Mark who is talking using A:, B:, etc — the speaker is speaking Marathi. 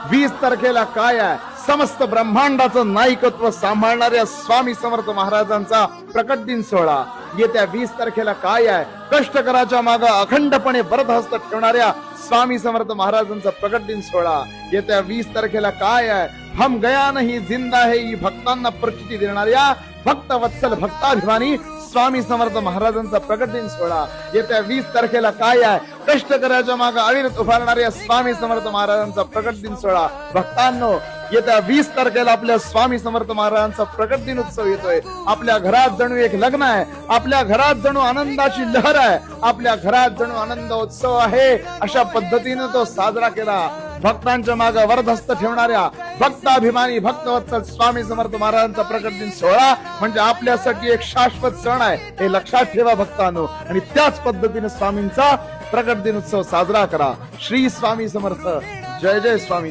A: 20 तारखेला काय आहे? समस्त ब्रह्मांडाचं नायकत्व सांभाळणाऱ्या स्वामी समर्थ महाराजांचा प्रकट दिन सोहळा. येत्या 20 तारखेला काय आहे? कष्टकराच्या मागे अखंडपणे बरदहस्त ठेवणाऱ्या स्वामी समर्थ महाराजांचा प्रकट दिन सोहळा. येत्या 20 तारखेला काय आहे? हम गया नहीं जिंदा है ही भक्तांना प्रचिती देणाऱ्या भक्त वत्सल भक्ताभिमानी स्वामी समर्थ महाराजांचा प्रकट दिन सोहळा. येत्या 20 तारखेला काय आहे? कष्टकऱ्याच्या मागे अविरत उभारणाऱ्या स्वामी समर्थ महाराजांचा प्रकट दिन सोहळा. भक्तांनो, येत्या 20 तारखेला आपल्या स्वामी समर्थ महाराजांचा प्रकट दिन उत्सव येतोय. आपल्या घरात जणू एक लग्न आहे, आपल्या घरात जणू आनंदाची लहर आहे, आपल्या घरात जणू आनंद उत्सव आहे. अशा पद्धतीने तो साजरा केला. भक्तांच्या मागे वरदहस्त ठेवणाऱ्या भक्ताभिमानी भक्तवत्सल स्वामी समर्थ महाराजांचा प्रकट दिन सोहळा म्हणजे आपल्यासाठी एक शाश्वत सण आहे, हे लक्षात ठेवा भक्तांनो. आणि त्याच पद्धतीने स्वामींचा प्रकट दिन उत्सव साजरा करा. श्री स्वामी समर्थ. जय जय स्वामी.